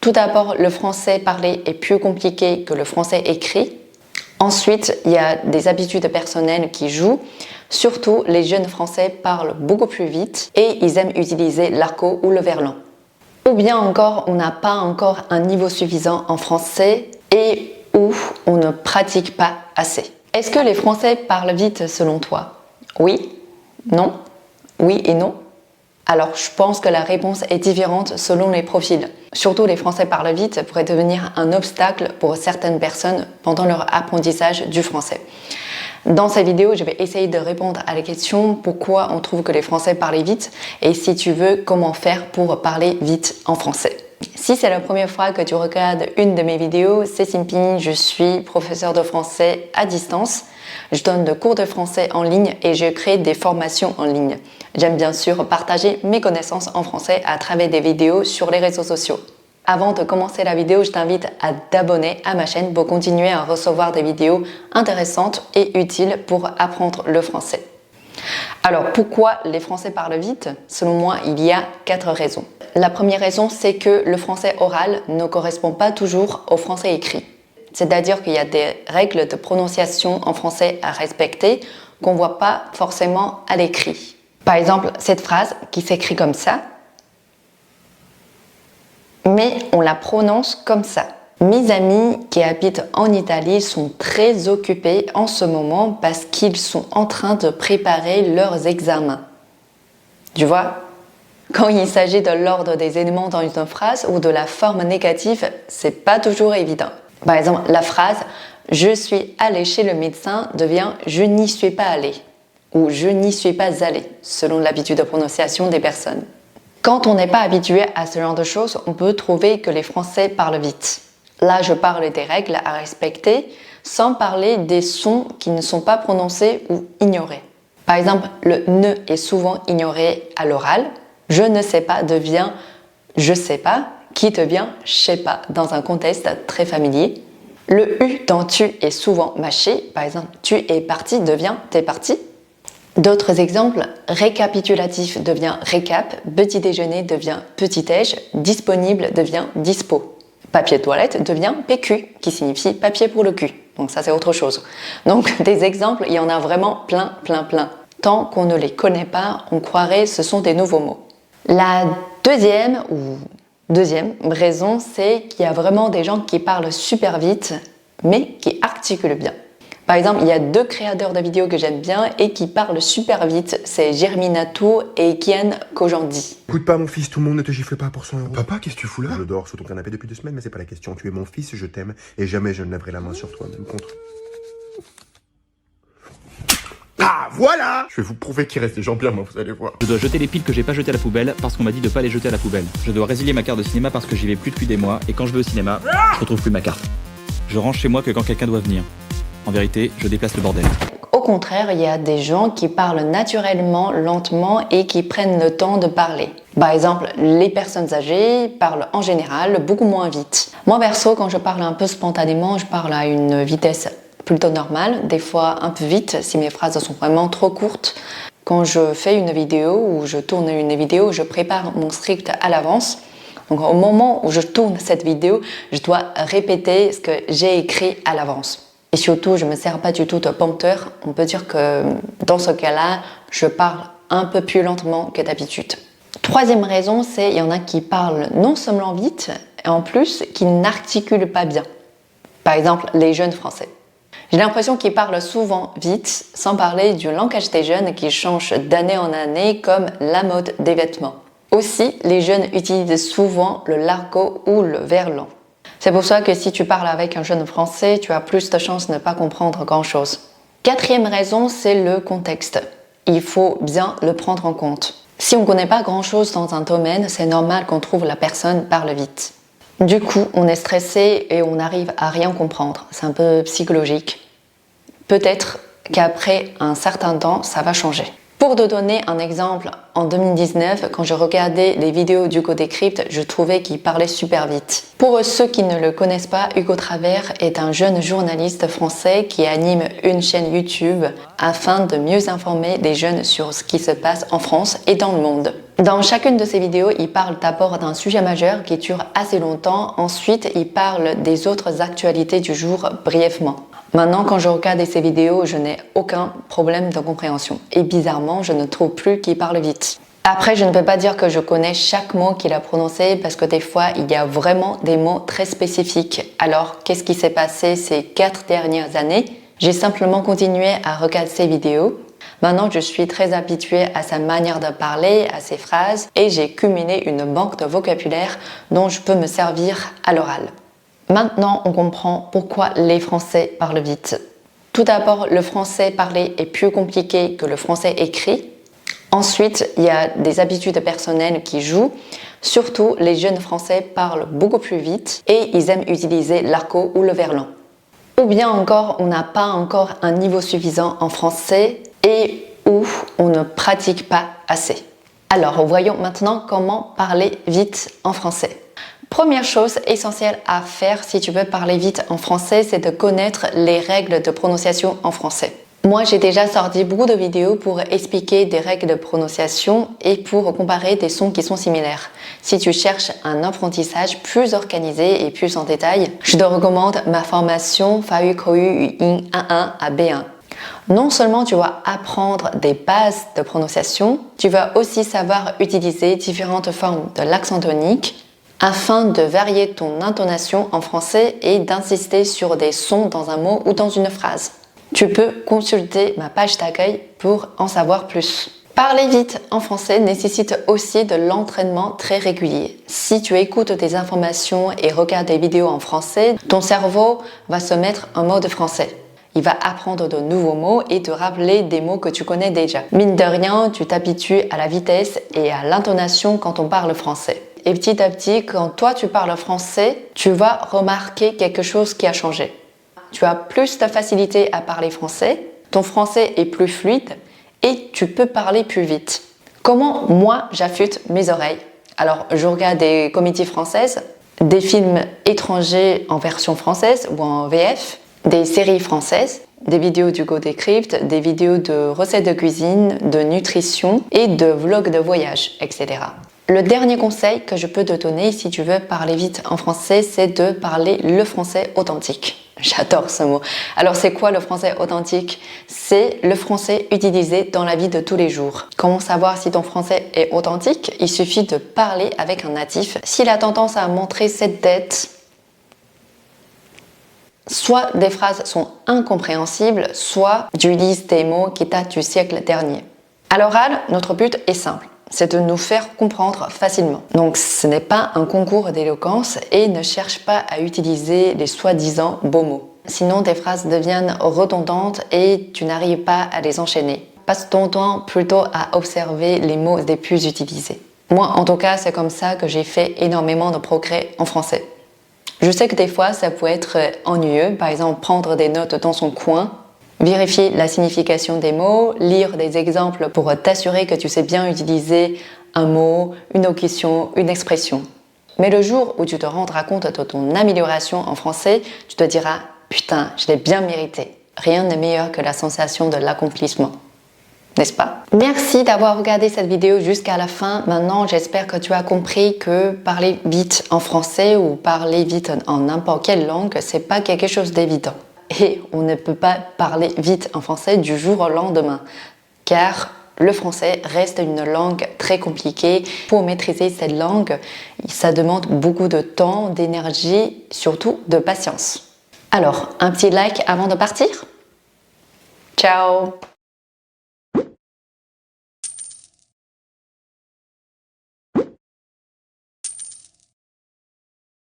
Tout d'abord, le français parlé est plus compliqué que le français écrit. Ensuite, il y a des habitudes personnelles qui jouent. Surtout, les jeunes français parlent beaucoup plus vite et ils aiment utiliser l'argot ou le verlan. Ou bien encore, on n'a pas encore un niveau suffisant en français et ou on ne pratique pas assez. Est-ce que les Français parlent vite selon toi? Oui, non, oui et non. Alors, je pense que la réponse est différente selon les profils. Surtout, les Français parlent vite pourrait devenir un obstacle pour certaines personnes pendant leur apprentissage du français. Dans cette vidéo, je vais essayer de répondre à la question pourquoi on trouve que les Français parlent vite et si tu veux, comment faire pour parler vite en français. Si c'est la première fois que tu regardes une de mes vidéos, c'est Simpini, je suis professeur de français à distance. Je donne des cours de français en ligne et je crée des formations en ligne. J'aime bien sûr partager mes connaissances en français à travers des vidéos sur les réseaux sociaux. Avant de commencer la vidéo, je t'invite à t'abonner à ma chaîne pour continuer à recevoir des vidéos intéressantes et utiles pour apprendre le français. Alors, pourquoi les Français parlent vite? Selon moi, il y a 4 raisons. La première raison, c'est que le français oral ne correspond pas toujours au français écrit. C'est-à-dire qu'il y a des règles de prononciation en français à respecter qu'on ne voit pas forcément à l'écrit. Par exemple, cette phrase qui s'écrit comme ça, mais on la prononce comme ça. Mes amis qui habitent en Italie sont très occupés en ce moment parce qu'ils sont en train de préparer leurs examens. Tu vois, quand il s'agit de l'ordre des éléments dans une phrase ou de la forme négative, c'est pas toujours évident. Par exemple, la phrase « Je suis allé chez le médecin » devient « Je n'y suis pas allé » ou « Je n'y suis pas allé » selon l'habitude de prononciation des personnes. Quand on n'est pas habitué à ce genre de choses, on peut trouver que les Français parlent vite. Là, je parle des règles à respecter sans parler des sons qui ne sont pas prononcés ou ignorés. Par exemple, le « ne » est souvent ignoré à l'oral. « Je ne sais pas » devient « je sais pas » qui devient « je sais pas » dans un contexte très familier. Le « u » dans « tu » est souvent mâché. Par exemple, « tu es parti » devient « t'es parti ». D'autres exemples, récapitulatif devient récap, petit déjeuner devient petit déj, disponible devient dispo. Papier toilette devient PQ, qui signifie papier pour le cul. Donc ça c'est autre chose. Donc des exemples, il y en a vraiment plein. Tant qu'on ne les connaît pas, on croirait que ce sont des nouveaux mots. La deuxième raison, c'est qu'il y a vraiment des gens qui parlent super vite, mais qui articulent bien. Par exemple, il y a 2 créateurs de vidéos que j'aime bien et qui parlent super vite. C'est Germinatou et Kian Kojandi. Écoute pas mon fils, tout le monde ne te gifle pas pour 100 €. Papa, qu'est-ce que tu fous là? Je dors sous ton canapé depuis 2 semaines, mais c'est pas la question. Tu es mon fils, je t'aime et jamais je ne lèverai la main sur toi, même contre. Ah, voilà! Je vais vous prouver qu'il reste des gens bien, moi, vous allez voir. Je dois jeter les piles que j'ai pas jetées à la poubelle parce qu'on m'a dit de pas les jeter à la poubelle. Je dois résilier ma carte de cinéma parce que j'y vais plus depuis des mois et quand je vais au cinéma, je retrouve plus ma carte. Je range chez moi que quand quelqu'un doit venir. En vérité, je déplace le bordel. Au contraire, il y a des gens qui parlent naturellement, lentement et qui prennent le temps de parler. Par exemple, les personnes âgées parlent en général beaucoup moins vite. Moi perso, quand je parle un peu spontanément, je parle à une vitesse plutôt normale, des fois un peu vite si mes phrases sont vraiment trop courtes. Quand je fais une vidéo ou je tourne une vidéo, je prépare mon script à l'avance. Donc au moment où je tourne cette vidéo, je dois répéter ce que j'ai écrit à l'avance. Et surtout, je ne me sers pas du tout de prompteur. On peut dire que dans ce cas-là, je parle un peu plus lentement que d'habitude. Troisième raison, c'est qu'il y en a qui parlent non seulement vite, et en plus, qui n'articulent pas bien. Par exemple, les jeunes français. J'ai l'impression qu'ils parlent souvent vite, sans parler du langage des jeunes qui change d'année en année comme la mode des vêtements. Aussi, les jeunes utilisent souvent le l'argot ou le verlan. C'est pour ça que si tu parles avec un jeune français, tu as plus de chances de ne pas comprendre grand-chose. Quatrième raison, c'est le contexte. Il faut bien le prendre en compte. Si on ne connaît pas grand-chose dans un domaine, c'est normal qu'on trouve la personne parle vite. Du coup, on est stressé et on n'arrive à rien comprendre. C'est un peu psychologique. Peut-être qu'après un certain temps, ça va changer. Pour te donner un exemple, en 2019, quand je regardais les vidéos d'Hugo Décrypte, je trouvais qu'il parlait super vite. Pour ceux qui ne le connaissent pas, Hugo Travers est un jeune journaliste français qui anime une chaîne YouTube afin de mieux informer les jeunes sur ce qui se passe en France et dans le monde. Dans chacune de ces vidéos, il parle d'abord d'un sujet majeur qui dure assez longtemps. Ensuite, il parle des autres actualités du jour brièvement. Maintenant, quand je regarde ces vidéos, je n'ai aucun problème de compréhension. Et bizarrement, je ne trouve plus qu'il parle vite. Après, je ne peux pas dire que je connais chaque mot qu'il a prononcé parce que des fois, il y a vraiment des mots très spécifiques. Alors, qu'est-ce qui s'est passé ces 4 dernières années? J'ai simplement continué à regarder ses vidéos. Maintenant, je suis très habituée à sa manière de parler, à ses phrases, et j'ai cumulé une banque de vocabulaire dont je peux me servir à l'oral. Maintenant, on comprend pourquoi les Français parlent vite. Tout d'abord, le français parlé est plus compliqué que le français écrit. Ensuite, il y a des habitudes personnelles qui jouent. Surtout, les jeunes Français parlent beaucoup plus vite et ils aiment utiliser l'argot ou le verlan. Ou bien encore, on n'a pas encore un niveau suffisant en français et où on ne pratique pas assez. Alors, voyons maintenant comment parler vite en français. Première chose essentielle à faire si tu veux parler vite en français, c'est de connaître les règles de prononciation en français. Moi, j'ai déjà sorti beaucoup de vidéos pour expliquer des règles de prononciation et pour comparer des sons qui sont similaires. Si tu cherches un apprentissage plus organisé et plus en détail, je te recommande ma formation 法语口语语音 1.1 à B1. Non seulement tu vas apprendre des bases de prononciation, tu vas aussi savoir utiliser différentes formes de l'accent tonique afin de varier ton intonation en français et d'insister sur des sons dans un mot ou dans une phrase. Tu peux consulter ma page d'accueil pour en savoir plus. Parler vite en français nécessite aussi de l'entraînement très régulier. Si tu écoutes des informations et regardes des vidéos en français, ton cerveau va se mettre en mode français. Il va apprendre de nouveaux mots et te rappeler des mots que tu connais déjà. Mine de rien, tu t'habitues à la vitesse et à l'intonation quand on parle français. Et petit à petit, quand toi tu parles français, tu vas remarquer quelque chose qui a changé. Tu as plus de facilité à parler français, ton français est plus fluide et tu peux parler plus vite. Comment moi j'affûte mes oreilles? Alors je regarde des comédies françaises, des films étrangers en version française ou en VF, des séries françaises, des vidéos d'Hugo Décrypte, des vidéos de recettes de cuisine, de nutrition et de vlogs de voyage, etc. Le dernier conseil que je peux te donner si tu veux parler vite en français, c'est de parler le français authentique. J'adore ce mot. Alors c'est quoi le français authentique? C'est le français utilisé dans la vie de tous les jours. Comment savoir si ton français est authentique? Il suffit de parler avec un natif. S'il a tendance à montrer cette tête, soit des phrases sont incompréhensibles, soit tu utilises des mots qui datent du siècle dernier. À l'oral, notre but est simple. C'est de nous faire comprendre facilement. Donc ce n'est pas un concours d'éloquence et ne cherche pas à utiliser les soi-disant beaux mots. Sinon tes phrases deviennent redondantes et tu n'arrives pas à les enchaîner. Passe ton temps plutôt à observer les mots les plus utilisés. Moi en tout cas c'est comme ça que j'ai fait énormément de progrès en français. Je sais que des fois ça peut être ennuyeux, par exemple prendre des notes dans son coin, vérifier la signification des mots, lire des exemples pour t'assurer que tu sais bien utiliser un mot, une locution, une expression. Mais le jour où tu te rendras compte de ton amélioration en français, tu te diras « Putain, je l'ai bien mérité ». Rien n'est meilleur que la sensation de l'accomplissement. N'est-ce pas? Merci d'avoir regardé cette vidéo jusqu'à la fin. Maintenant, j'espère que tu as compris que parler vite en français ou parler vite en n'importe quelle langue, c'est pas quelque chose d'évident. Et on ne peut pas parler vite en français du jour au lendemain, car le français reste une langue très compliquée. Pour maîtriser cette langue, ça demande beaucoup de temps, d'énergie, surtout de patience. Alors, un petit like avant de partir? Ciao!